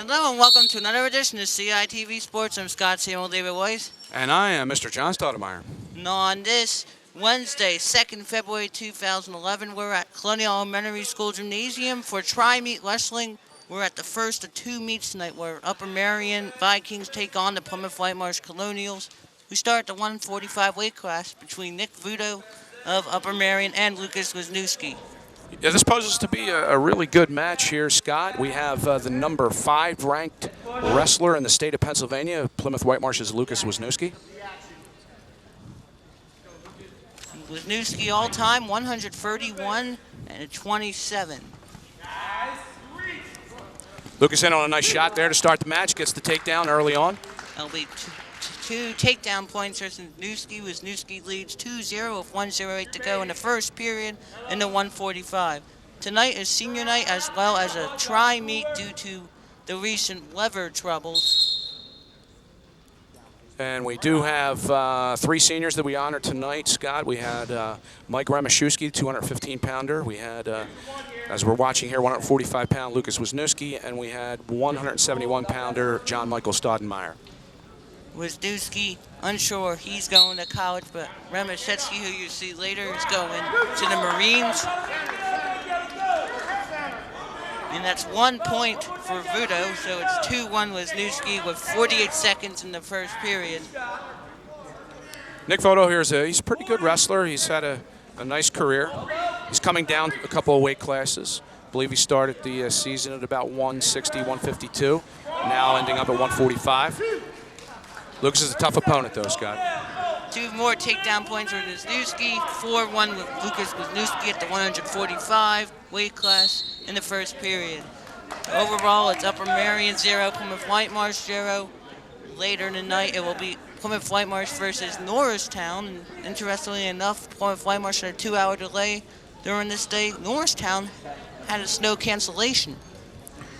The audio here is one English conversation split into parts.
Hello and welcome to another edition of CITV Sports. I'm Scott Samuel David Weiss. And I am Mr. John Stoudemire. And on this Wednesday, 2nd February 2011, we're at Colonial Elementary School Gymnasium for tri-meet wrestling. We're at the first of two meets tonight where Upper Merion Vikings take on the Plymouth Whitemarsh Colonials. We start at the 145 weight class between Nick Vudo of Upper Merion and Lucas Wisniewski. Yeah, this poses to be a really good match here, Scott. We have the number 5 ranked wrestler in the state of Pennsylvania, Plymouth Whitemarsh's Lucas Wisniewski. Wisniewski all-time 131 and 27. Lucas in on a nice shot there to start the match, gets the takedown early on. That'll be two takedown points for Wisniewski. Wisniewski leads 2-0 with 1:08 to go in the first period in the 145. Tonight is senior night as well as a tri-meet due to the recent weather troubles. And we do have 3 seniors that we honor tonight, Scott. We had Mike Remaszewski, 215-pounder. We had, as we're watching here, 145-pound Lucas Wisniewski. And we had 171-pounder John Michael Stoudemire. Wisniewski, unsure, he's going to college, but Remaszewski, who you see later, is going to the Marines. And that's 1 point for Vudo, so it's 2-1 Wisniewski with 48 seconds in the first period. Nick Vudo here he's a pretty good wrestler. He's had a nice career. He's coming down a couple of weight classes. I believe he started the season at about 160, 152, now ending up at 145. Lucas is a tough opponent, though, Scott. 2 more takedown points for Wisniewski. 4-1 with Lucas Wisniewski at the 145 weight class in the first period. Overall, it's Upper Merion 0, Plymouth Whitemarsh 0. Later in the night, it will be Plymouth Whitemarsh versus Norristown. And interestingly enough, Plymouth Whitemarsh had a 2-hour delay during this day. Norristown had a snow cancellation.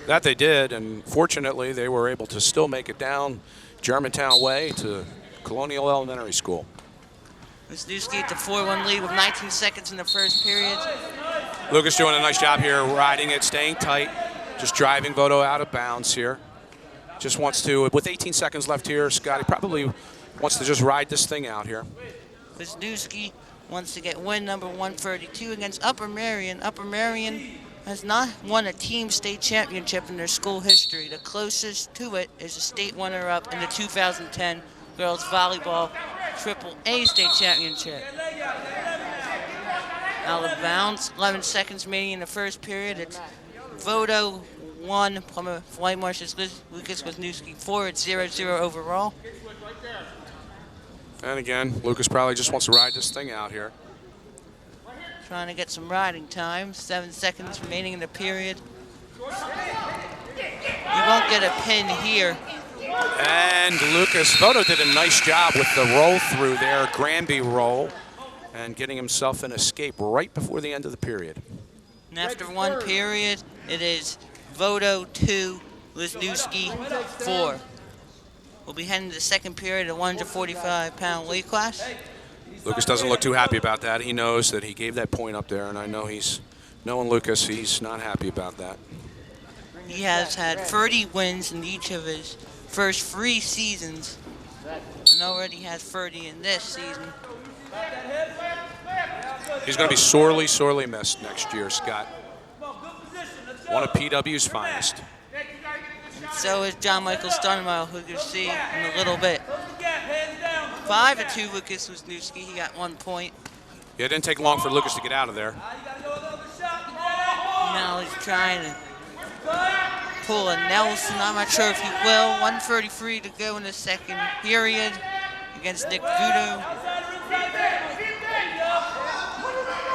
That they did, and fortunately, they were able to still make it down Germantown Way to Colonial Elementary School. Wisniewski at the 4-1 lead with 19 seconds in the first period. Lucas doing a nice job here, riding it, staying tight, just driving Vudo out of bounds here. Just wants to, with 18 seconds left here, Scotty probably wants to just ride this thing out here. Wisniewski wants to get win number 132 against Upper Merion. Upper Merion has not won a team state championship in their school history. The closest to it is a state runner-up in the 2010 girls volleyball AAA state championship. Out of bounds, 11 seconds remaining in the first period. It's Vudo 1, Plymouth Whitemarsh's Lucas Wisniewski 4. It's 0-0 overall. And again, Lucas probably just wants to ride this thing out here. Trying to get some riding time. 7 seconds remaining in the period. You won't get a pin here. And Lucas Vudo did a nice job with the roll through there, Granby roll, and getting himself an escape right before the end of the period. And after one period, it is Vudo 2, Wisniewski 4. We'll be heading to the second period at 145-pound weight class. Lucas doesn't look too happy about that. He knows that he gave that point up there, and I know knowing Lucas, he's not happy about that. He has had 30 wins in each of his first 3 seasons, and already has 30 in this season. He's going to be sorely, sorely missed next year, Scott. One of PW's finest. And so is John Michael Stoudemire, who you'll see in a little bit. 5-2 Lucas Wisniewski. He got 1 point. Yeah, it didn't take long for Lucas to get out of there. Now he's trying to pull a Nelson. I'm not sure if he will. 1:33 to go in the second period against Nick Vudo.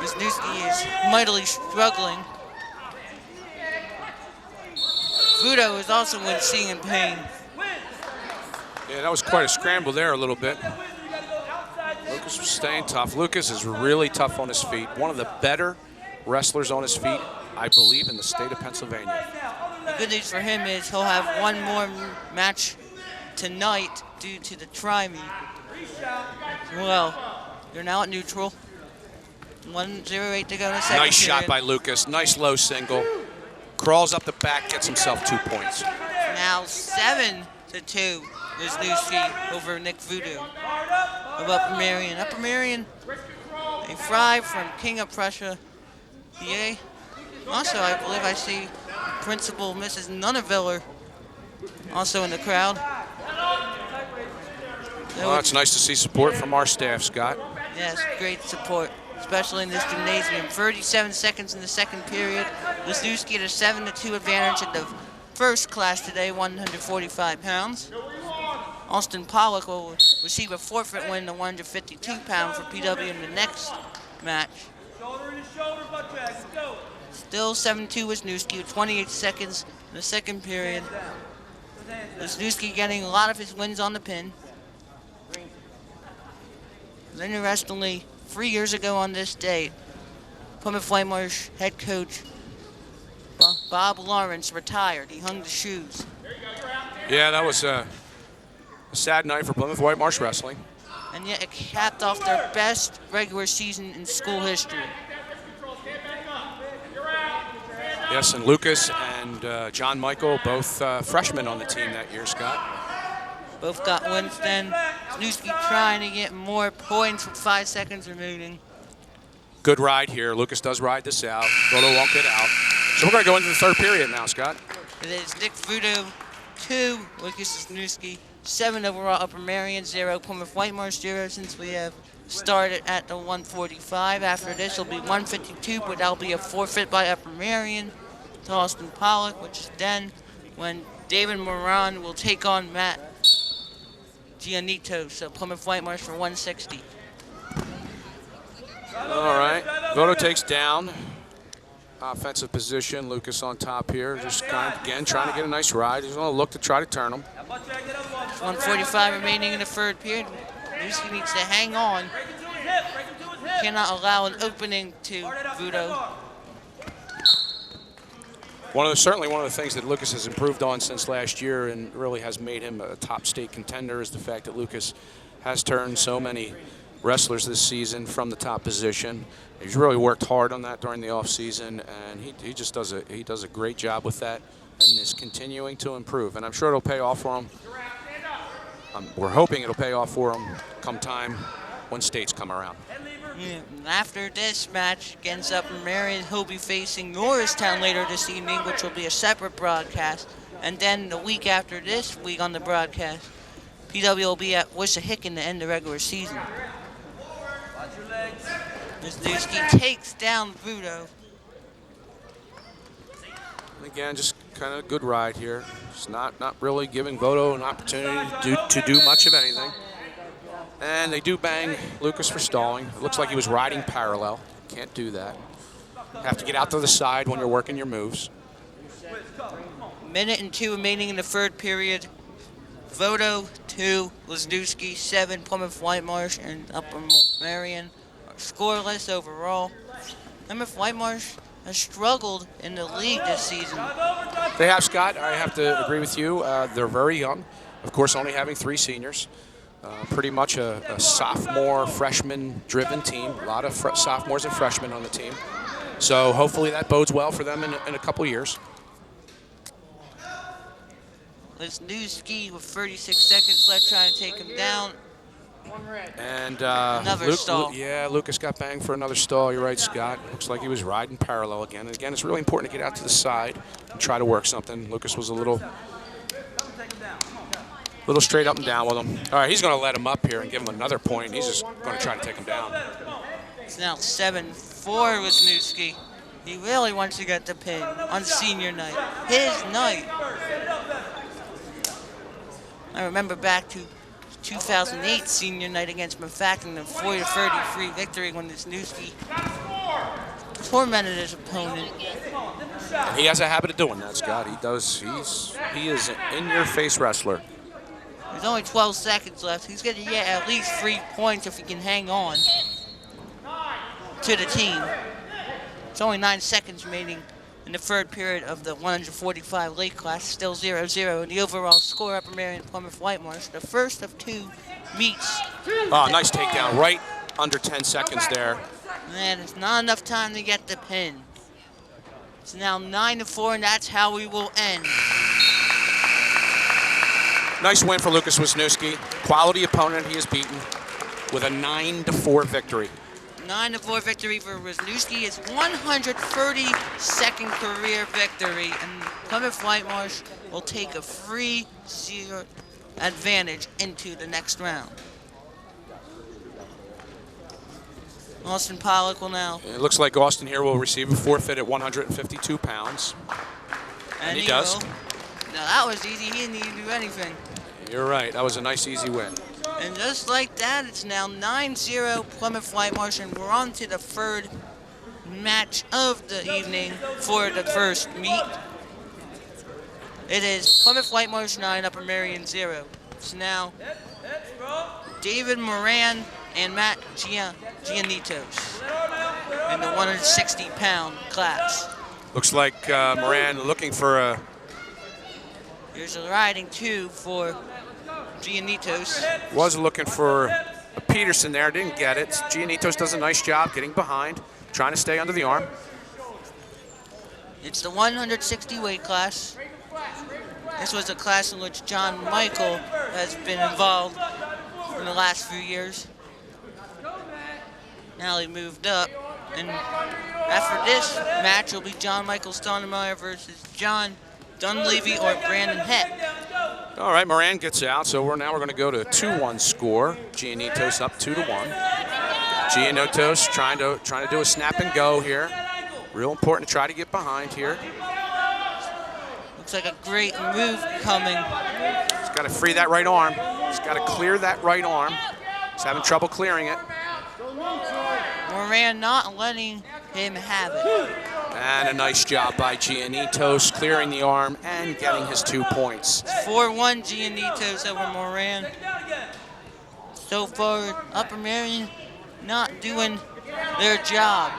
Wisniewski is mightily struggling. Vudo is also seeing in pain. Yeah, that was quite a scramble there a little bit. Lucas was staying tough. Lucas is really tough on his feet. One of the better wrestlers on his feet, I believe, in the state of Pennsylvania. The good news for him is he'll have one more match tonight due to the tri-meet. Well, they're now at neutral. 1:08 to go in the second Nice period. shot by Lucas. Nice low single. Crawls up the back, gets himself 2 points. Now 7-2 Wisniewski over Nick Voodoo of Upper Merion. Upper Merion, a fry from King of Prussia, PA. Also, I believe I see Principal Mrs. Nunneviller also in the crowd. Well, it's nice to see support from our staff, Scott. Yes, great support, especially in this gymnasium. 37 seconds in the second period. Wisniewski at a 7-2 advantage in the first class today, 145 pounds. Austin Pollock will receive a forfeit win, the 152 pound for PW in the next match. Still 7-2 Wisniewski with 28 seconds in the second period. Wisniewski getting a lot of his wins on the pin. Interestingly, 3 years ago on this date, Plymouth Whitemarsh head coach Bob Lawrence retired. He hung the shoes. Yeah, that was a sad night for Plymouth Whitemarsh wrestling. And yet it capped off their best regular season in school history. Yes, and Lucas and John Michael, both freshmen on the team that year, Scott. Both got wins then. Wisniewski trying to get more points with 5 seconds remaining. Good ride here. Lucas does ride this out. Vodo won't get out. So we're going to go into the third period now, Scott. It is Nick Voodoo, 2, Lucas Wisniewski, 7 overall Upper Merion, 0 Plymouth Whitemarsh, 0 since we have started at the 145. After this will be 152, but that'll be a forfeit by Upper Merion to Austin Pollock, which is then when David Moran will take on Matt Gianito, so Plymouth Whitemarsh for 160. All right, Vodo takes down. Offensive position, Lucas on top here. Just kind of, again, trying to get a nice ride. He's going to look to try to turn him. 145 remaining in the third period. Wisniewski needs to hang on. Cannot allow an opening to Voodoo. Certainly one of the things that Lucas has improved on since last year and really has made him a top state contender is the fact that Lucas has turned so many wrestlers this season from the top position. He's really worked hard on that during the offseason, and he just does a great job with that and is continuing to improve. And I'm sure it'll pay off for him. We're hoping it'll pay off for him come time when states come around. Yeah, after this match against Upper Merion, he'll be facing Norristown later this evening, which will be a separate broadcast. And then the week after this week on the broadcast, PW will be at Wissahickon to end the regular season. Wisniewski takes down Voodoo. Again, just kind of a good ride here. Just not really giving Vodo an opportunity to do much of anything. And they do bang Lucas for stalling. It looks like he was riding parallel. Can't do that. Have to get out to the side when you're working your moves. 1:02 remaining in the third period. Vodo 2, Wisniewski 7, Plymouth Whitemarsh and Upper Merion are scoreless overall. Plymouth Whitemarsh has struggled in the league this season. They have, Scott. I have to agree with you. They're very young. Of course, only having 3 seniors. Pretty much a sophomore, freshman-driven team. A lot of sophomores and freshmen on the team. So hopefully that bodes well for them in a couple years. Wisniewski with 36 seconds left trying to take him down. And another stall. Yeah, Lucas got banged for another stall. You're right, Scott. Looks like he was riding parallel again. And again, it's really important to get out to the side and try to work something. Lucas was a little straight up and down with him. All right, he's going to let him up here and give him another point. He's just going to try to take him down. It's now 7-4 Wisniewski. He really wants to get the pin on senior night. His night. I remember back to 2008 senior night against Mafacton, the 40-33 victory when Wisniewski tormented his opponent. And he has a habit of doing that, Scott. He is an in-your-face wrestler. There's only 12 seconds left. He's going to get at least 3 points if he can hang on to the team. It's only 9 seconds remaining in the third period of the 145 late class. Still 0-0 in the overall score. Upper Merion Plymouth Whitemarsh, the first of 2 meets. Oh, nice takedown. Right under 10 seconds there. Man, it's not enough time to get the pin. It's now 9-4, and that's how we will end. Nice win for Lucas Wisniewski. Quality opponent he has beaten with a 9-4 victory. 9-4 victory for Wisniewski, his 132nd career victory, and Plymouth Whitemarsh will take a 3-0 advantage into the next round. Austin Pollock will now. It looks like Austin here will receive a forfeit at 152 pounds. And he does. Now that was easy, he didn't even do anything. You're right, that was a nice easy win. And just like that, it's now 9-0 Plymouth Whitemarsh, and we're on to the third match of the evening for the first meet. It is Plymouth Whitemarsh 9, Upper Merion 0. It's now David Moran and Matt Giannitos in the 160-pound class. Looks like Moran looking for a... Here's a riding two for Giannitos. Was looking for a Peterson there, didn't get it. Giannitos does a nice job getting behind, trying to stay under the arm. It's the 160 weight class. This was a class in which John Michael has been involved in the last few years. Now he moved up, and after this match will be John Michael Stonemeyer versus John Dunleavy or Brandon Heck. All right, Moran gets out, so we're going to go to a 2-1 score. Giannitos up 2-1. Giannitos trying to do a snap and go here. Real important to try to get behind here. Looks like a great move coming. He's got to free that right arm. He's got to clear that right arm. He's having trouble clearing it. Moran not letting him have it. And a nice job by Giannitos, clearing the arm and getting his 2 points. 4-1 Giannitos over Moran. So far, Upper Merion not doing their job.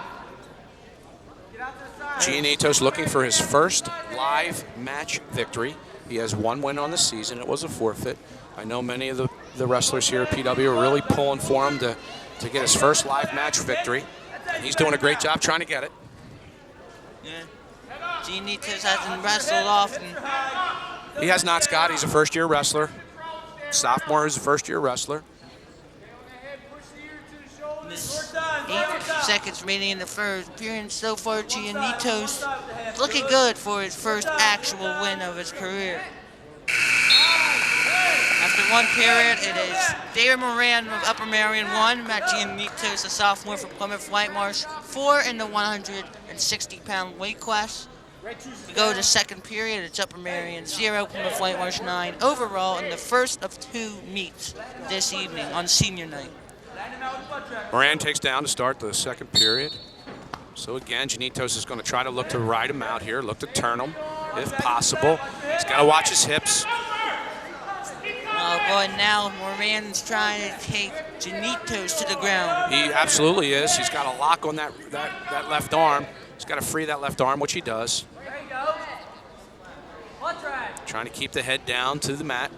Giannitos looking for his first live match victory. He has 1 win on the season. It was a forfeit. I know many of the wrestlers here at PW are really pulling for him to get his first live match victory. And he's doing a great job trying to get it. Yeah. Giannitos hasn't wrestled often. He has not, Scott. He's a first-year wrestler. Sophomore is a first-year wrestler. 8 seconds remaining in the first period. So far, Giannitos looking good for his first actual win of his career. After 1 period, it is David Moran of Upper Merion 1, Matt Giannitos, a sophomore from Plymouth Whitemarsh 4 in the 160-pound weight class. We go to second period, it's Upper Merion 0, Plymouth Whitemarsh 9 overall in the first of 2 meets this evening on senior night. Moran takes down to start the second period. So again, Giannitos is going to try to look to ride him out here, look to turn him if possible. He's got to watch his hips. Oh boy, now Moran's trying to take Giannitos to the ground. He absolutely is. He's got a lock on that left arm. He's got to free that left arm, which he does. Trying to keep the head down to the mat.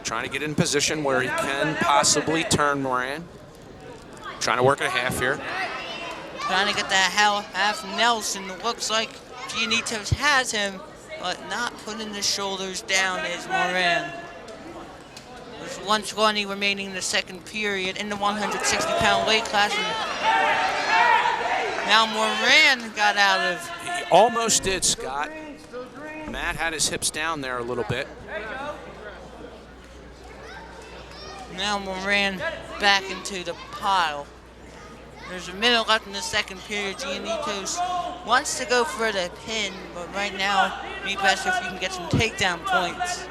Trying to get in position where he can possibly turn Moran. Trying to work a half here. Trying to get that half Nelson. It looks like Giannitos has him, but not putting the shoulders down is Moran. There's 1:20 remaining in the second period in the 160-pound weight class. And now Moran got out of. He almost did, Scott. Matt had his hips down there a little bit. Now Moran back into the pile. There's a minute left in the second period. Giannitos wants to go for the pin, but right now, be best if you can get some takedown points.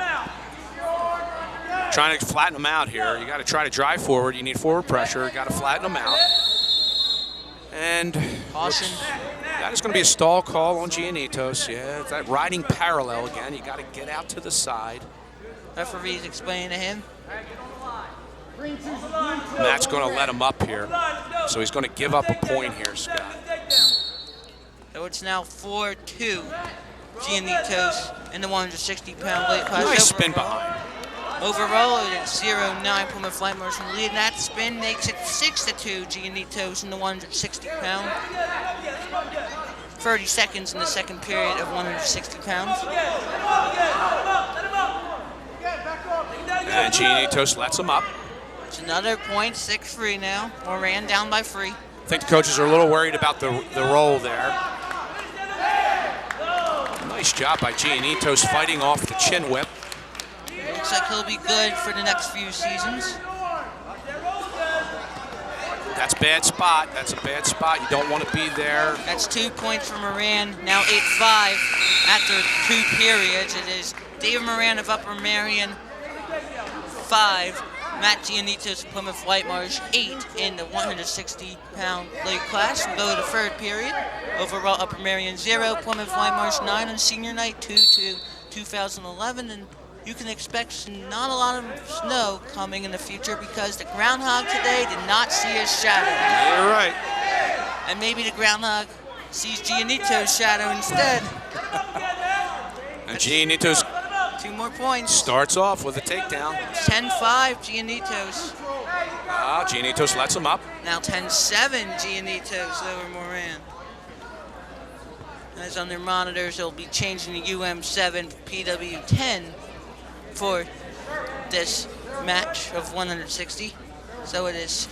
Trying to flatten him out here. You got to try to drive forward. You need forward pressure. You got to flatten him out. And caution. That is going to be a stall call on Giannitos. Yeah, it's that riding parallel again. You got to get out to the side. Referee's explaining to him. Matt's going to let him up here. So he's going to give up a point here, Scott. So it's now 4-2. Giannitos in the 160-pound weight class. Nice spin behind. Overall, it's 0-9 Plymouth Whitemarsh in the lead. That spin makes it 6-2 Giannitos in the 160-pound. 30 seconds in the second period of 160 pounds. And Giannitos lets him up. It's another point, 6-3 now. Moran down by 3. I think the coaches are a little worried about the roll there. Nice job by Giannitos fighting off the chin whip. Looks like he'll be good for the next few seasons. That's a bad spot. That's a bad spot. You don't want to be there. That's 2 points for Moran. Now 8-5 after 2 periods. It is David Moran of Upper Merion 5. Matt Giannitos of Plymouth Whitemarsh 8 in the 160-pound weight class. We'll go to the 3rd period. Overall, Upper Merion 0, Plymouth Whitemarsh 9 on senior night, 2-2011. And you can expect not a lot of snow coming in the future because the groundhog today did not see his shadow. You're right. And maybe the groundhog sees Giannitos' shadow instead. And Giannitos 2 more points. starts off with a takedown. 10-5 Giannitos. Giannitos lets him up. Now 10-7 Giannitos over Moran. As on their monitors, they'll be changing the UM7 PW10 for this match of 160. So it is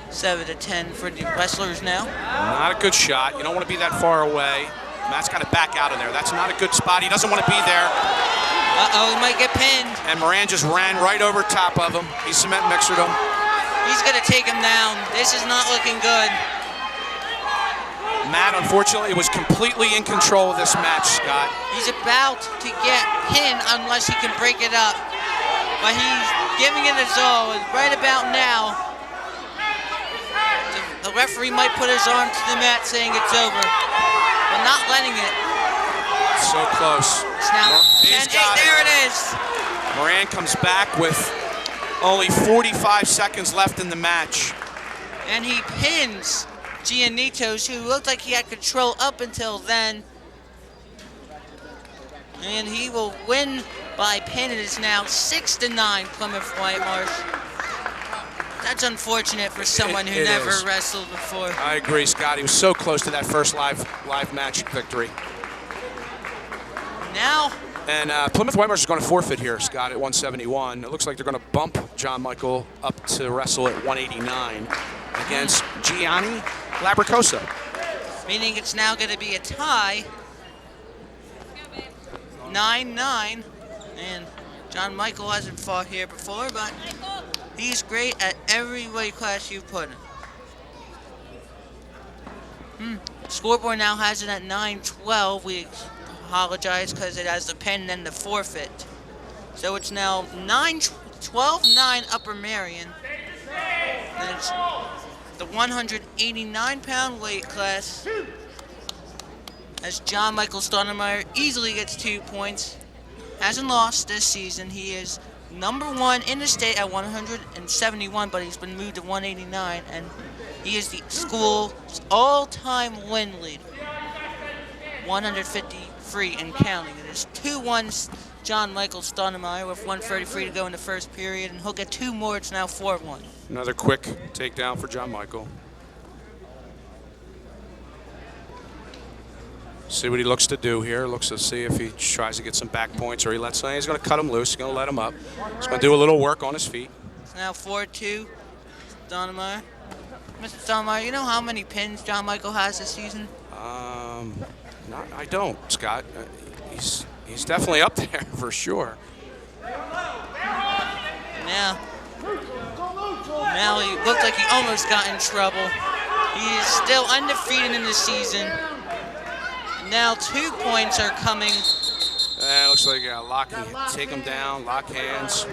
7-10 for the wrestlers now. Not a good shot. You don't want to be that far away. Matt's got to back out of there. That's not a good spot. He doesn't want to be there. Uh-oh, he might get pinned. And Moran just ran right over top of him. He cement mixered him. He's going to take him down. This is not looking good. Matt, unfortunately, was completely in control of this match, Scott. He's about to get pinned unless he can break it up. But he's giving it his all. Right about now, the referee might put his arm to the mat saying it's over, but not letting it. So close. It's now 10-8. There it is. Moran comes back with only 45 seconds left in the match. And he pins Giannitos, who looked like he had control up until then. And he will win by pin. It is now 6-9 Plymouth Whitemarsh. That's unfortunate for someone who never wrestled before. I agree, Scott. He was so close to that first live match victory. Now, and Plymouth Whitemarsh is going to forfeit here, Scott, at 171. It looks like they're going to bump John Michael up to wrestle at 189 against Gianni Labricosa. Meaning it's now going to be a tie. 9-9. And John Michael hasn't fought here before, but he's great at every weight class you put him. Scoreboard now has it at 9-12. We apologize because it has the pin and then the forfeit. So it's now 12-9 Upper Merion. And it's the 189-pound weight class. As John Michael Stoudemire easily gets 2 points. Hasn't lost this season. He is #1 in the state at 171, but he's been moved to 189, and he is the school's all-time win leader. 153 and counting. It is 2-1 John Michael Stoudemire with 1:33 to go in the first period, and he'll get 2 more. It's now 4-1. Another quick takedown for John Michael. See what he looks to do here. Looks to see if he tries to get some back points or he lets. He's going to cut him loose. He's going to let him up. He's going to do a little work on his feet. It's now 4-2 Stoudemire. Mr. Stoudemire, you know how many pins John Michael has this season? I don't, Scott. He's definitely up there for sure. Now he looked like he almost got in trouble. He is still undefeated in the season. Now 2 points are coming. It looks like take him down, lock hands.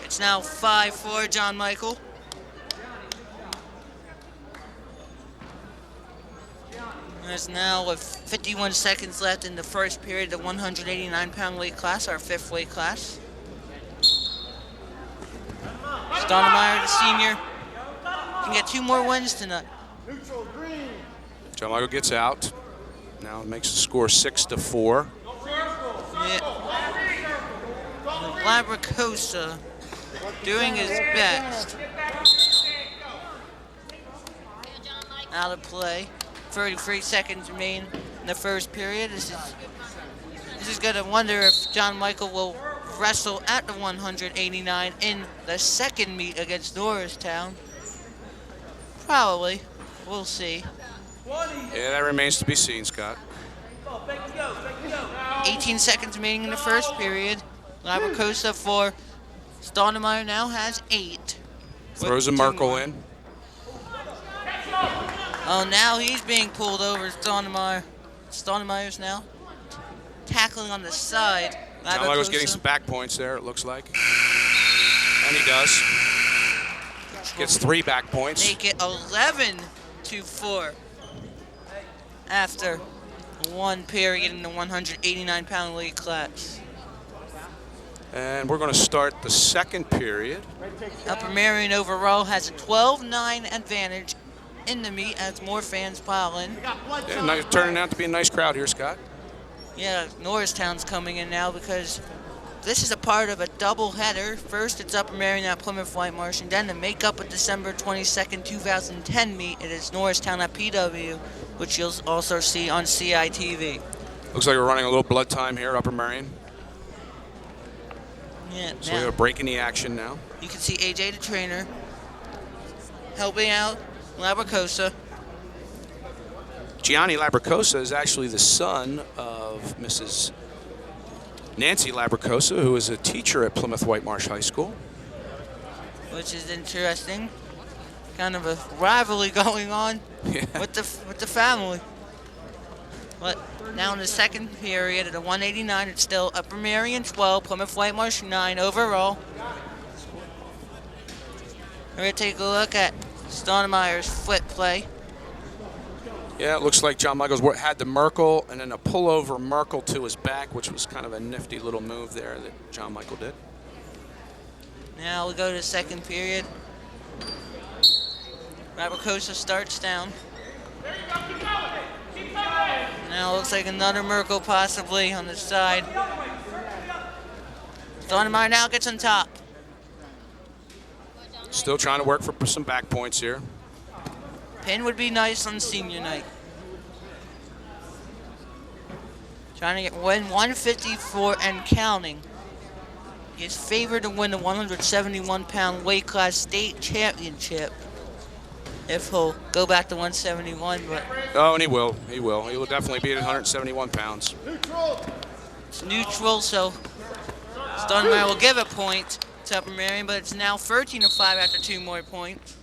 It's now 5-4 John Michael. There's now with 51 seconds left in the first period, the 189-pound weight class, our 5th weight class. Stoudemire, the senior, can get 2 more wins tonight. John Michael gets out. Now it makes the score 6-4. Yeah. Labricosa doing his best. Out of play. 33 seconds remain in the first period. This is going to wonder if John Michael will wrestle at the 189 in the second meet against Norristown? Probably. We'll see. Yeah, that remains to be seen, Scott. 18 seconds remaining in the first period. Labracosa for Stoudemire now has 8. Throws a Merkel in. Oh, now he's being pulled over, Stoudemire. Stoudemire's now tackling on the side. John Michael's getting some back points there, it looks like. And he does. Gets 3 back points. Make it 11-4 after 1 period in the 189-pound weight class. And we're going to start the second period. Upper Merion overall has a 12-9 advantage in the meet as more fans pile in. Yeah, turning out to be a nice crowd here, Scott. Yeah, Norristown's coming in now because this is a part of a double-header. First, it's Upper Merion at Plymouth Whitemarsh, and then to make up a December 22nd, 2010 meet, it is Norristown at PW, which you'll also see on CITV. Looks like we're running a little blood time here, Upper Merion. Yeah, So we have a break in the action now. You can see AJ, the trainer, helping out Labracosa. Gianni Labracosa is actually the son of Mrs. Nancy Labracosa, who is a teacher at Plymouth Whitemarsh High School. Which is interesting. Kind of a rivalry going on Yeah. with the family. But now in the second period at the 189, it's still Upper Merion 12, Plymouth Whitemarsh 9 overall. We're going to take a look at Stoudemire's foot play. Yeah, it looks like John Michaels had the Merkel and then a pullover Merkel to his back, which was kind of a nifty little move there that John Michael did. Now we go to the second period. Labracosa starts down. Now it looks like another Merkel possibly on the side. Stoudemire now gets on top. Still trying to work for some back points here. Pin would be nice on senior night. Trying to win 154 and counting. He's favored to win the 171-pound weight class state championship. If he'll go back to 171, but Oh, and he will. He will. He will definitely be at 171 pounds. it's neutral, so Stoudemire will give a point to Upper Merion, but it's now 13-5 after 2 more points.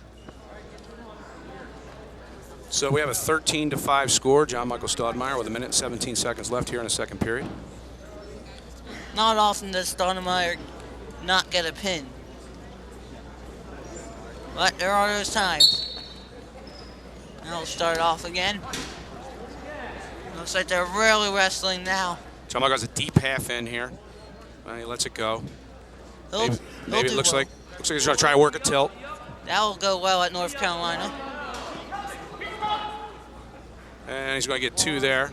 So we have a 13-5 score. John Michael Stoudemire with 1 minute and 17 seconds left here in the second period. Not often does Stoudemire not get a pin, but there are those times. Now we'll start off again. Looks like they're really wrestling now. John Michael has a deep half in here. He lets it go. Maybe it looks like he's going to try to work a tilt. That will go well at North Carolina. And he's going to get 2 there.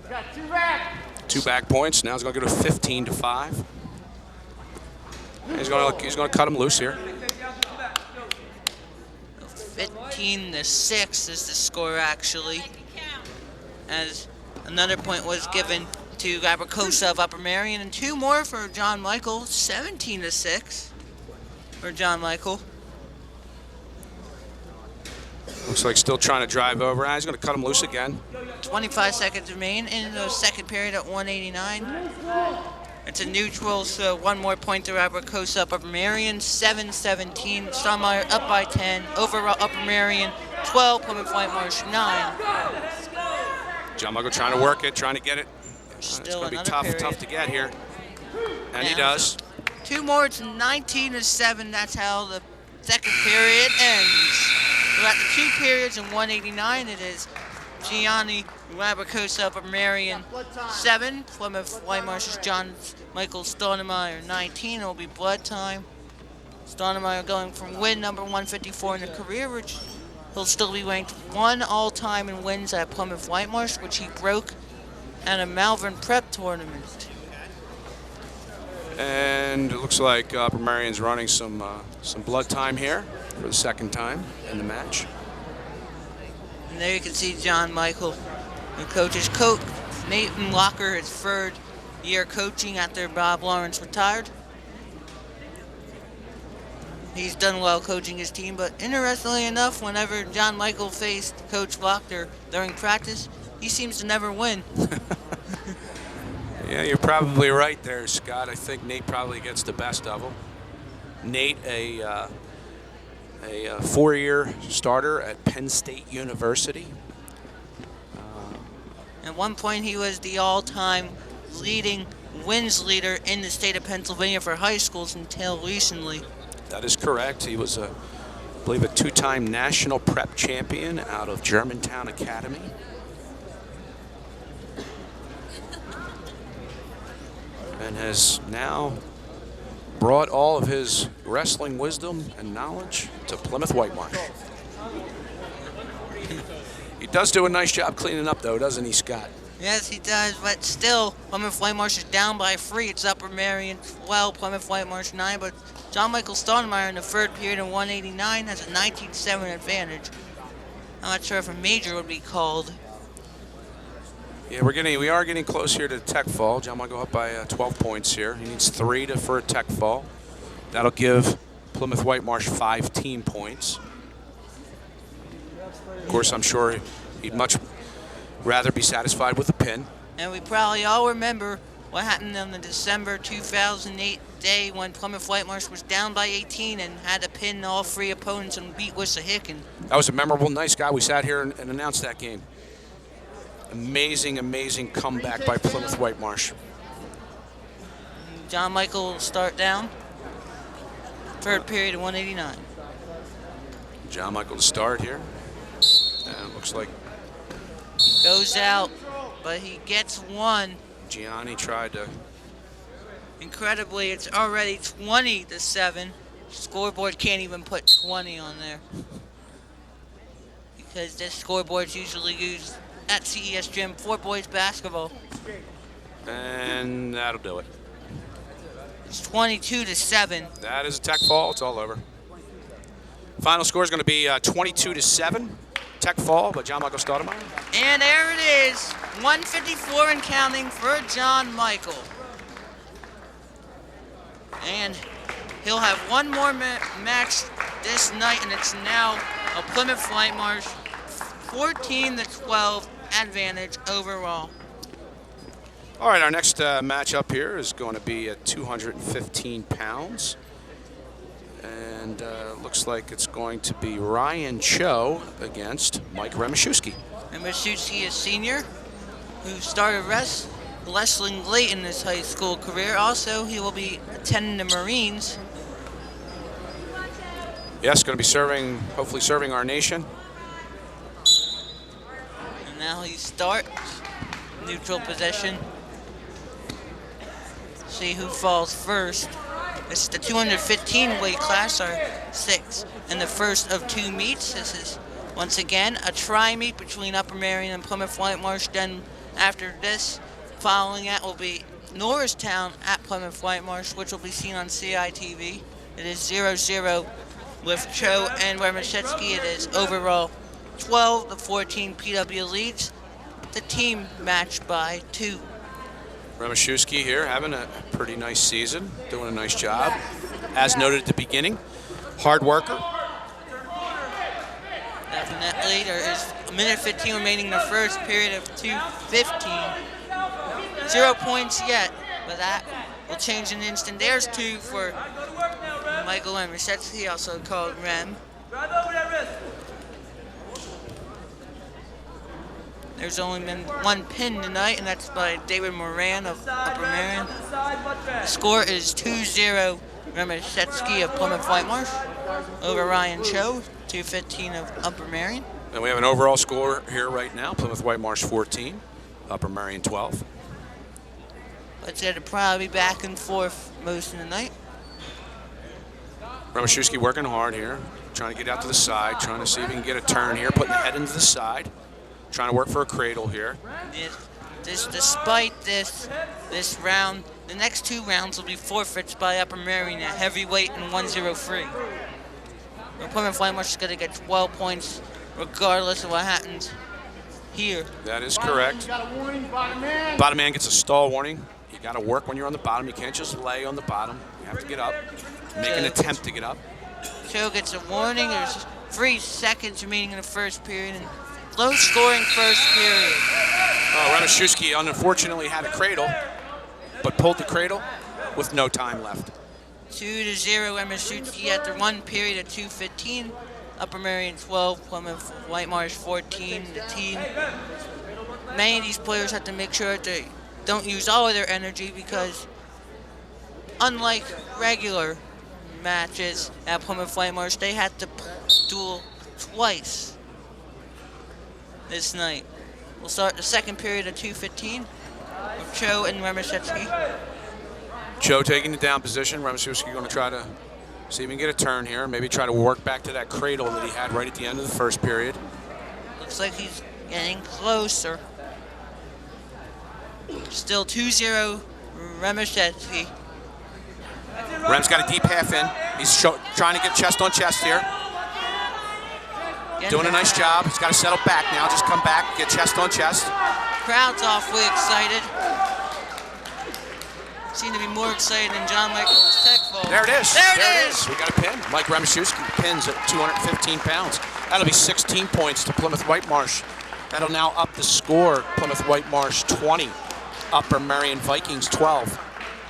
Got 2 back. 2 back points. Now he's going to go to 15-5. He's going to cut him loose here. 15-6 is the score actually, as another point was given to Labracosa of Upper Merion, and 2 more for John Michael. 17-6 for John Michael. Looks like still trying to drive over. He's going to cut him loose again. 25 seconds remain in the second period at 189. It's a neutral, so 1 more point to Labracosa of Upper Merion. 7-17. Stoudemire up by 10. Overall Upper Merion 12. Plymouth Whitemarsh 9. John Michael trying to work it, trying to get it. It's Still going to be another tough period. to get here. And he Now, does. 2 more, it's 19-7. That's how the second period ends. We're at the 2 periods in 189. It is Gianni Labracosa Upper Merion 7. Plymouth Whitemarsh's John Michael Stoudemire 19. It will be blood time. Stoudemire going from win number 154 in the career, which he'll still be ranked 1 all-time in wins at Plymouth Whitemarsh, which he broke at a Malvern Prep tournament. And it looks like Upper Merion's running some blood time here for the second time in the match. And there you can see John Michael, the coach's coach, Nathan Locker, his third year coaching after Bob Lawrence retired. He's done well coaching his team, but interestingly enough, whenever John Michael faced Coach Locker during practice, he seems to never win. Yeah, you're probably right there, Scott. I think Nate probably gets the best of him. Nate, a 4-year starter at Penn State University. At one point, he was the all-time leading wins leader in the state of Pennsylvania for high schools until recently. That is correct. He was, I believe, a 2-time national prep champion out of Germantown Academy. And has now brought all of his wrestling wisdom and knowledge to Plymouth Whitemarsh. He does do a nice job cleaning up, though, doesn't he, Scott? Yes, he does, but still, Plymouth Whitemarsh is down by 3. It's Upper Merion 12, Plymouth Whitemarsh 9, but John Michael Stoudemire in the third period in 189 has a 19-7 advantage. I'm not sure if a major would be called. Yeah, we are getting close here to the tech fall. John Michael up by 12 points here. He needs 3 for a tech fall. That'll give Plymouth Whitemarsh 5 team points. Of course, I'm sure he'd much rather be satisfied with a pin. And we probably all remember what happened on the December 2008 day when Plymouth Whitemarsh was down by 18 and had to pin all 3 opponents and beat Wissahickon. That was a memorable night, Scott. We sat here and announced that game. Amazing, amazing comeback by Plymouth Whitemarsh. John Michael will start down. Third period of 189. John Michael to start here. And it looks like goes out, but he gets 1. Gianni tried to. Incredibly, it's already 20-7. Scoreboard can't even put 20 on there because this scoreboard's usually used at CES Gym for boys basketball. And that'll do it. It's 22-7. That is a tech fall. It's all over. Final score is going to be 22-7. Tech fall by John Michael Stoudemire. And there it is, 154 and counting for John Michael. And he'll have one more match this night, and it's now a Plymouth Whitemarsh 14-12 advantage overall. All right, our next match up here is going to be at 215 pounds. And looks like it's going to be Ryan Cho against Mike Remaszewski. Remaszewski is senior, who started wrestling late in his high school career. Also, he will be attending the Marines. Yes, going to be hopefully serving our nation. And now he starts. Neutral possession. See who falls first. This is the 215 weight class, our 6th and the first of 2 meets. This is once again a tri-meet between Upper Merion and Plymouth Whitemarsh. Then after this, following that will be Norristown at Plymouth Whitemarsh, which will be seen on CITV. It is 0-0 with Cho and Remaszewski. It is overall 12-14 PW leads. The team matched by 2. Remaszewski here having a pretty nice season, doing a nice job. As noted at the beginning, hard worker. Definitely. There is a minute 15 remaining in the first period of 2:15. 0 points yet, but that will change in an instant. There's 2 for Michael Remaszewski, also called Rem. There's only been 1 pin tonight, and that's by David Moran of Upper Merion. The score is 2-0 Remaszewski of Plymouth Whitemarsh over Ryan Cho, 2:15 of Upper Merion. And we have an overall score here right now. Plymouth Whitemarsh 14, Upper Merion 12. But it'll probably be back and forth most of the night. Remaszewski working hard here, trying to get out to the side, trying to see if he can get a turn here, putting the head into the side. Trying to work for a cradle here. Despite this round, the next 2 rounds will be forfeits by Upper Merion at heavyweight and 103. Plymouth Whitemarsh is going to get 12 points regardless of what happens here. That is correct. Bottom man gets a stall warning. You got to work when you're on the bottom. You can't just lay on the bottom. You have to get up, make an attempt to get up. Joe gets a warning. There's 3 seconds remaining in the first period. And low-scoring first period. Remishewski unfortunately had a cradle, but pulled the cradle with no time left. 2-0 Remishewski after 1 period at 2:15. Upper Merion 12, Plymouth Whitemarsh 14. The team. Many of these players have to make sure that they don't use all of their energy because, unlike regular matches at Plymouth Whitemarsh, they had to duel twice this night. We'll start the second period at 2:15 with Cho and Remishewski. Cho taking the down position. Remishewski going to try to see if he can get a turn here. Maybe try to work back to that cradle that he had right at the end of the first period. Looks like he's getting closer. Still 2-0 Remishewski. Rem's got a deep half in. He's trying to get chest on chest here. Doing a nice job. He's got to settle back now. Just come back, get chest on chest. Crowd's awfully excited. Seem to be more excited than John Michael's tech ball. There it is. There it is. We got a pin. Mike Remishewski pins at 215 pounds. That'll be 16 points to Plymouth Whitemarsh. That'll now up the score. Plymouth Whitemarsh 20. Upper Merion Vikings 12.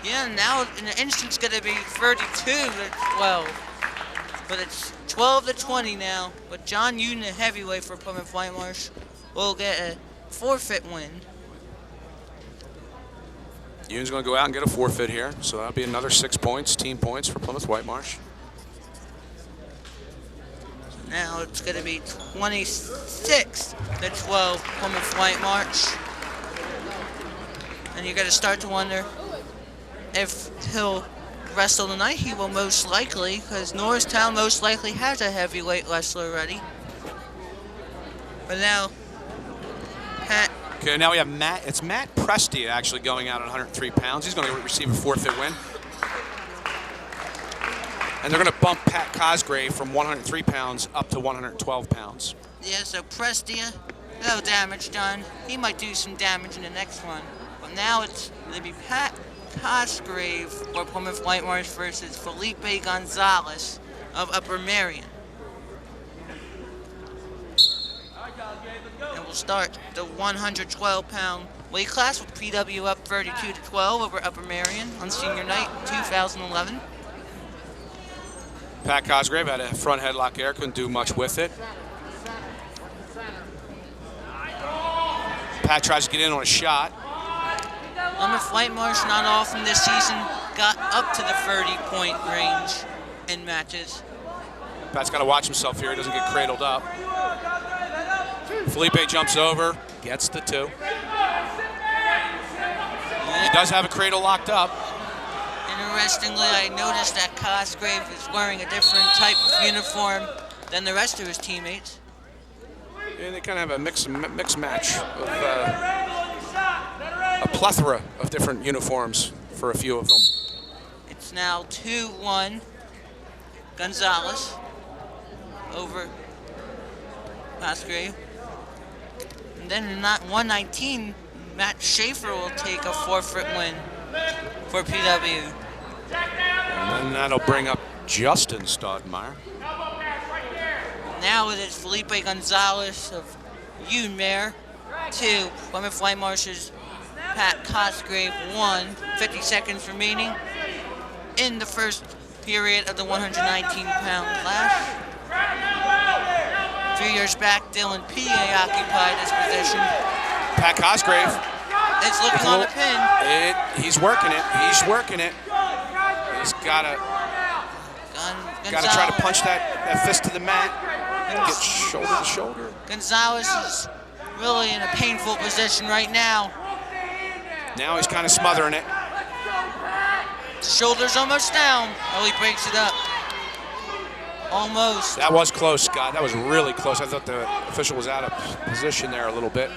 Yeah, now in the instant it's going to be 32-12. But it's 12-20 now. But John Uden, the heavyweight for Plymouth Whitemarsh, will get a forfeit win. Uden's going to go out and get a forfeit here. So that'll be another 6 points, team points for Plymouth Whitemarsh. Now it's going to be 26-12 Plymouth Whitemarsh. And you're going to start to wonder if he'll wrestle tonight. He will most likely, because Norristown most likely has a heavyweight wrestler already. But now, Pat. Okay, now we have Matt. It's Matt Presti actually going out at 103 pounds. He's going to receive a forfeit win. And they're going to bump Pat Cosgrave from 103 pounds up to 112 pounds. Yeah, so Prestia, no damage done. He might do some damage in the next one. But now it's going to be Pat Cosgrave for Plymouth Whitemarsh versus Felipe Gonzalez of Upper Merion. And we'll start the 112-pound weight class with PW up 32-12 over Upper Merion on senior night 2011. Pat Cosgrave had a front headlock there, couldn't do much with it. Pat tries to get in on a shot. Plymouth Whitemarsh not often this season got up to the 30-point range in matches. Pat's got to watch himself here. He doesn't get cradled up. Felipe jumps over, gets the 2. He does have a cradle locked up. Interestingly, I noticed that Cosgrave is wearing a different type of uniform than the rest of his teammates. Yeah, they kind of have a mix match of a plethora of different uniforms for a few of them. It's now 2-1 Gonzalez over Cosgrave. And then in 119, Matt Schaefer will take a forfeit win for PW. And then that'll bring up Justin Stodmeyer. Now it is Felipe Gonzalez of Unmare 2, Plymouth Whitemarsh's Pat Cosgrave 1, 50 seconds remaining in the first period of the 119-pound class. 3 years back, Dylan P.A. occupied this position. Pat Cosgrave. It's looking on a pin. He's working it. He's working it. He's got to try to punch that fist to the mat and get shoulder to shoulder. Gonzalez is really in a painful position right now. Now he's kind of smothering it. Shoulder's almost down. Oh, he breaks it up. Almost. That was close, Scott. That was really close. I thought the official was out of position there a little bit.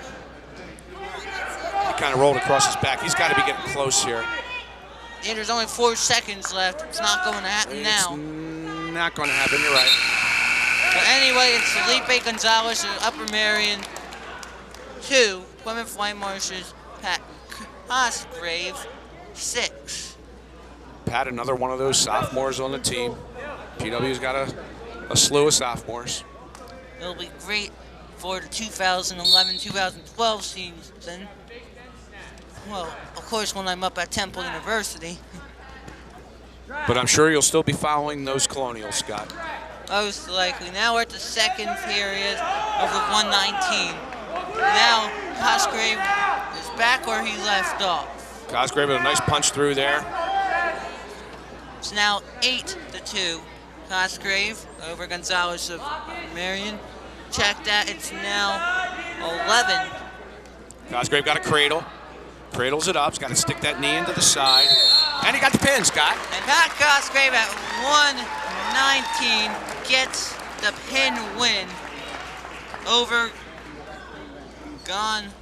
He kind of rolled across his back. He's got to be getting close here. Yeah, there's only 4 seconds left. It's not going to happen now. Not going to happen. You're right. But anyway, it's Felipe Gonzalez of Upper Merion 2. Plymouth Whitemarsh's Pat Cosgrave, 6. Pat, another one of those sophomores on the team. PW's got a slew of sophomores. It'll be great for the 2011-2012 season. Well, of course, when I'm up at Temple University. But I'm sure you'll still be following those Colonials, Scott. Most likely. Now we're at the second period of the 119. Now Cosgrave is back where he left off. Cosgrave with a nice punch through there. It's now 8-2. Cosgrave over Gonzalez of Marion. Check that. It's now 11. Cosgrave got a cradle. Cradles it up. He's got to stick that knee into the side. And he got the pin, Scott. And Pat Cosgrave at 119 gets the pin win over Gonzalez.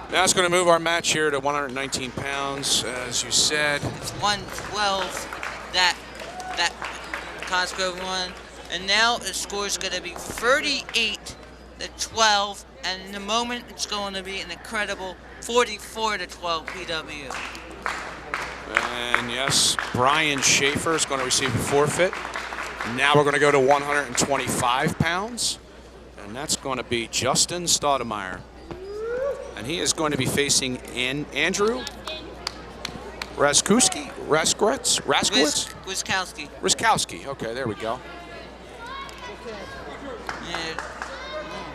Now it's going to move our match here to 119 pounds, as you said. It's 112 that Cosgrove won. And now the score is going to be 38-12. And in a moment, it's going to be an incredible 44-12 PW. And yes, Brian Schaefer is going to receive a forfeit. Now we're going to go to 125 pounds. And that's going to be Justin Stoudemire. And he is going to be facing Andrew Raskowski? Raskowski. Okay, there we go. And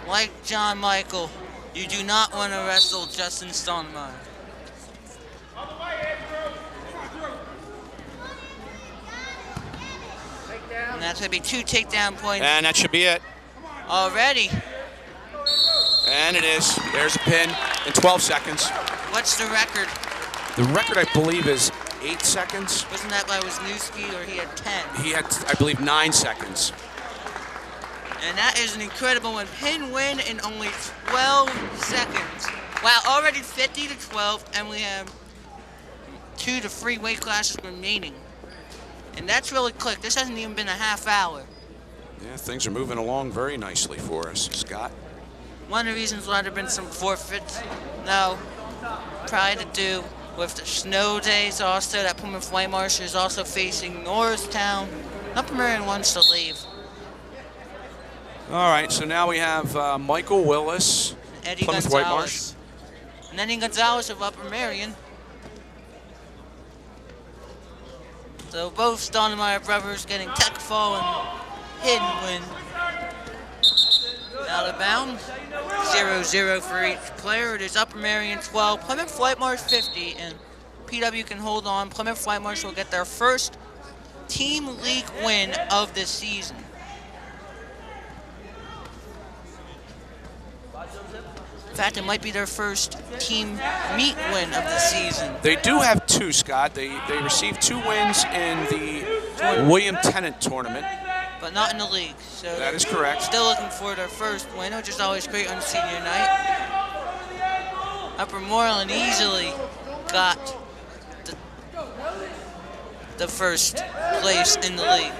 like John Michael, you do not want to wrestle Justin Stoudemire. And that's going to be 2 takedown points. And that should be it. Already. And it is. There's a pin in 12 seconds. What's the record? The record, I believe, is 8 seconds. Wasn't that by Wisniewski, or he had 10? He had, I believe, 9 seconds. And that is an incredible one. Pin win in only 12 seconds. Wow, already 50-12, and we have 2 to 3 weight classes remaining. And that's really quick. This hasn't even been a half hour. Yeah, things are moving along very nicely for us, Scott. One of the reasons why there have been some forfeits now, probably to do with the snow days also, that Plymouth Whitemarsh is also facing Norristown. Upper Merion wants to leave. All right, so now we have Michael Willis, Eddie Plymouth Gonzalez. Whitemarsh. And Eddie Gonzalez of Upper Merion. So both Stoudemire brothers getting tech fall and pin win. Out of bounds. 0-0 for each player. It is Upper Merion 12, Plymouth Whitemarsh 50, and PW can hold on. Plymouth Whitemarsh will get their first team league win of the season. In fact, it might be their first team meet win of the season. They do have 2, Scott. They received 2 wins in the William Tennant tournament. But not in the league. So that is correct. Still looking for their first win, which is always great on senior night. Upper Moreland easily got the first place in the league.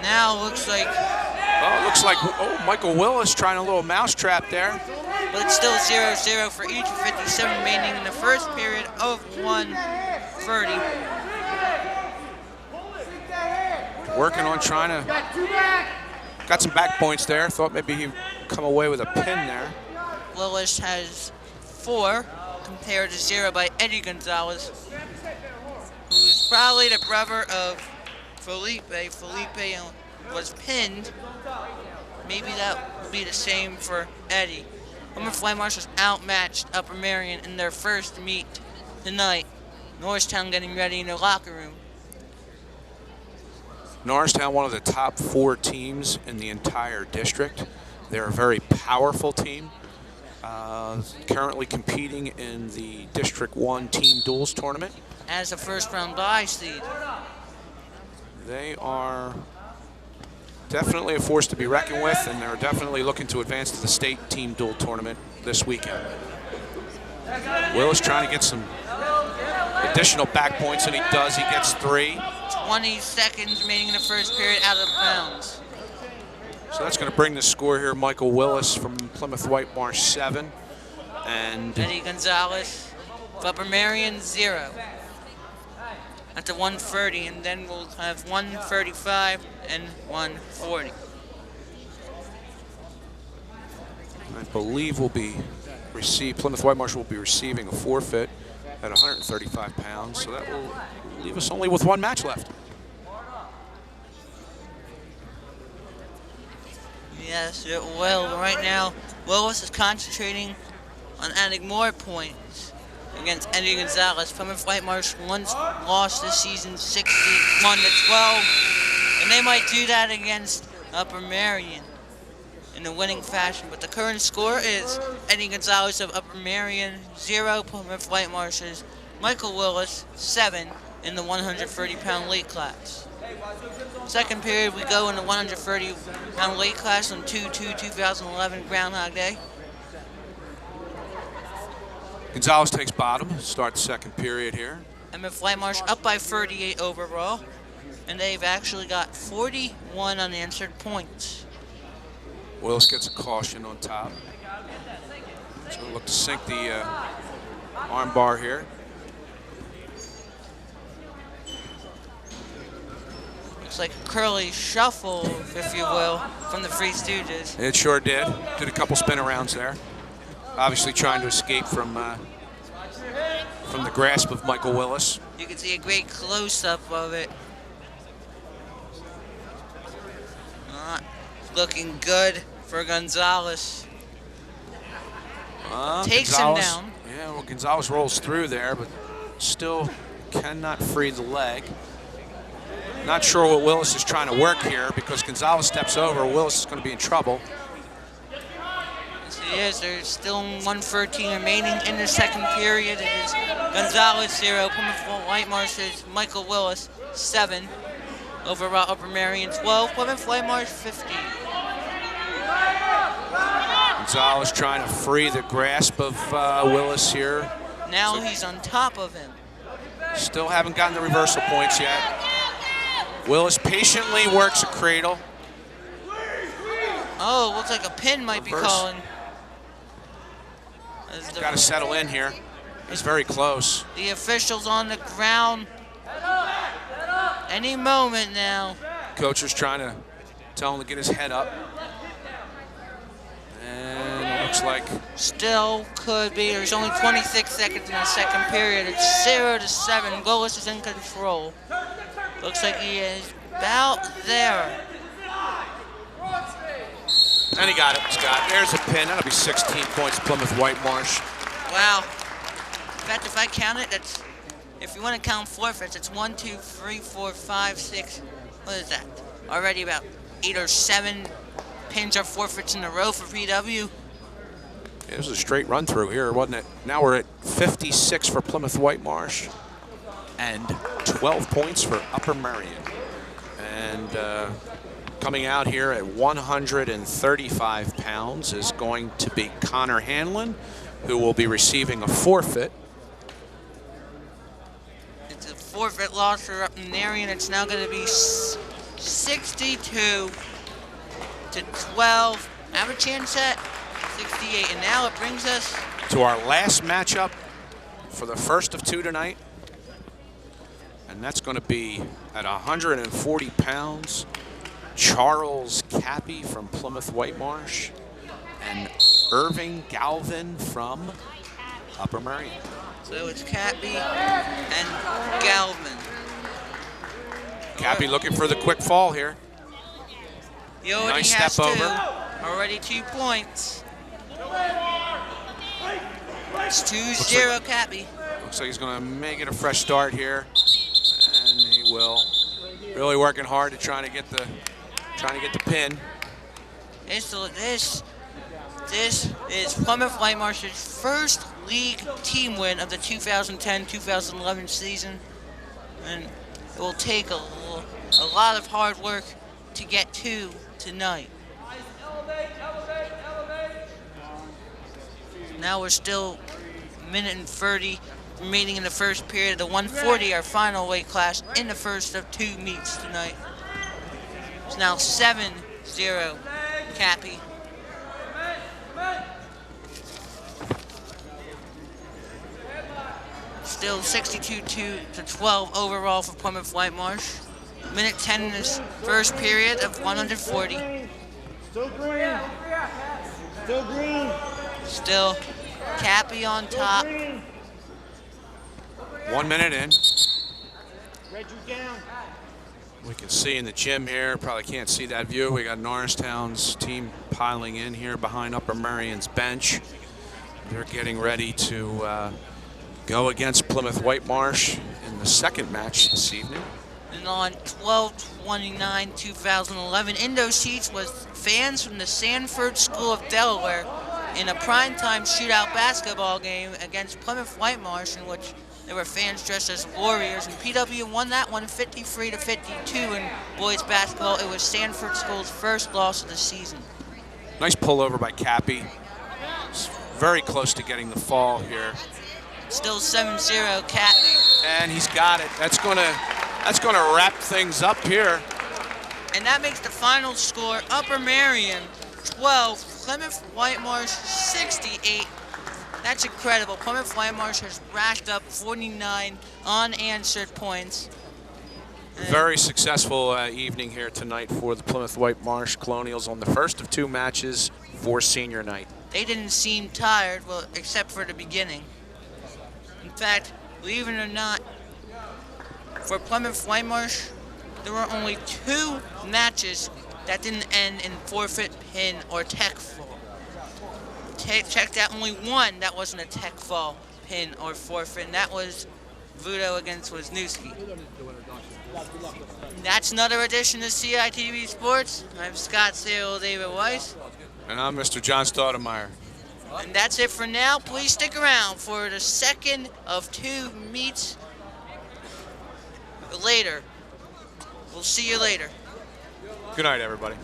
Now looks like... Michael Willis trying a little mousetrap there. But it's still 0-0 for each, with 57 remaining in the first period of 1:30. Working on trying to... Got some back points there. Thought maybe he'd come away with a pin there. Willis has 4 compared to 0 by Eddie Gonzalez, who is probably the brother of Felipe. Felipe was pinned. Maybe that will be the same for Eddie. Plymouth Whitemarsh was outmatched Upper Merion in their first meet tonight. Norristown getting ready in their locker room. Norristown, one of the top 4 teams in the entire district. They're a very powerful team. Currently competing in the District 1 Team Duels tournament. As a first-round bye seed. They are definitely a force to be reckoned with, and they're definitely looking to advance to the state team duel tournament this weekend. Willis trying to get some additional back points, and he does. He gets 3. 20 seconds remaining in the first period, out of bounds. So that's going to bring the score here. Michael Willis from Plymouth Whitemarsh 7. And Eddie Gonzalez of Upper Merion 0. At the 130, and then we'll have 135 and 140. I believe Plymouth Whitemarsh will be receiving a forfeit at 135 pounds, so that will leave us only with one match left. Yes, it will. Right now, Willis is concentrating on adding more points against Eddie Gonzalez. Plymouth Whitemarsh once lost this season 61-12, and they might do that against Upper Merion in a winning fashion. But the current score is Eddie Gonzalez of Upper Merion 0, Plymouth Whitemarsh's Michael Willis 7 in the 130-pound weight class. Second period, we go in the 130-pound weight class on 2/2/2011 Groundhog Day. Gonzalez takes bottom, start the second period here. Plymouth Whitemarsh up by 38 overall, and they've actually got 41 unanswered points. Willis gets a caution on top. So we'll look to sink the arm bar here. It's like a curly shuffle, if you will, from the Three Stooges. It sure did. Did a couple spin arounds there. Obviously trying to escape from the grasp of Michael Willis. You can see a great close-up of it. Not looking good for Gonzalez. Takes him down. Yeah, well, Gonzalez rolls through there, but still cannot free the leg. Not sure what Willis is trying to work here, because Gonzalez steps over. Willis is going to be in trouble. Yes, he is. There's still 1:13 remaining in the second period. It is Gonzalez 0, Plymouth Whitemarsh's Michael Willis 7, over Upper Merion 12, Plymouth Whitemarsh 50. Gonzalez trying to free the grasp of Willis here. Now he's on top of him. Still haven't gotten the reversal points yet. Willis patiently works a cradle. Oh, looks like a pin might be calling. Got to settle in here. He's very close. The official's on the ground. Any moment now. Coach is trying to tell him to get his head up. And it looks like still could be. There's only 26 seconds in the second period. It's 0-7. Willis is in control. Looks like he is about there. And he got it, Scott. There's a pin. That'll be 16 points, Plymouth Whitemarsh. Wow. In fact, if I count it, that's, if you want to count forfeits, it's 1, 2, 3, 4, 5, 6. What is that? Already about 8 or 7 pins or forfeits in a row for PW. It was a straight run through here, wasn't it? Now we're at 56 for Plymouth Whitemarsh and 12 points for Upper Merion. And coming out here at 135 pounds is going to be Connor Hanlon, who will be receiving a forfeit. It's a forfeit loss for Upper Merion. It's now going to be 62-12. Have a chance at 68. And now it brings us to our last matchup for the first of two tonight. And that's going to be at 140 pounds, Charles Cappy from Plymouth Whitemarsh and Irving Galvin from Upper Merion. So it's Cappy and Galvin. Cappy looking for the quick fall here. He already nice has step two. over. Already 2 points. It's 2-0 Cappy. Looks like he's going to make it a fresh start here, and he will. Really working hard to trying to get the pin. This is Plymouth Whitemarsh's first league team win of the 2010-2011 season, and it will take a lot of hard work to get to tonight. Now we're still a minute and 30 remaining in the first period. The 140, our final weight class, in the first of 2 meets tonight. It's now 7-0 Cappy. Still 62-12 overall for Plymouth Whitemarsh. Minute 10 in this first period of 140. Still green. Still green. Still Cappy on top. 1 minute in. Red you down. We can see in the gym here, probably can't see that view. We got Norristown's team piling in here behind Upper Merion's bench. They're getting ready to go against Plymouth Whitemarsh in the second match this evening. And on 12/29/2011, in those seats was fans from the Sanford School of Delaware in a primetime shootout basketball game against Plymouth Whitemarsh, in which there were fans dressed as warriors. And PW won that one 53-52 in boys basketball. It was Sanford School's first loss of the season. Nice pullover by Cappy. He's very close to getting the fall here. Still 7-0 Cappy. And he's got it. That's gonna wrap things up here. And that makes the final score Upper Merion 12, Plymouth Whitemarsh 68. That's incredible. Plymouth Whitemarsh has racked up 49 unanswered points. Very successful evening here tonight for the Plymouth Whitemarsh Colonials on the first of 2 matches for senior night. They didn't seem tired, well, except for the beginning. In fact, believe it or not, for Plymouth Whitemarsh, there were only 2 matches that didn't end in forfeit, pin, or tech fall. Checked out only 1 that wasn't a tech fall, pin, or forfeit, and that was Vudo against Wisniewski. That's another edition of CITV Sports. I'm Scott Sale, David Weiss. And I'm Mr. John Staudemeyer. And that's it for now. Please stick around for the second of 2 meets later. We'll see you later. Good night, everybody.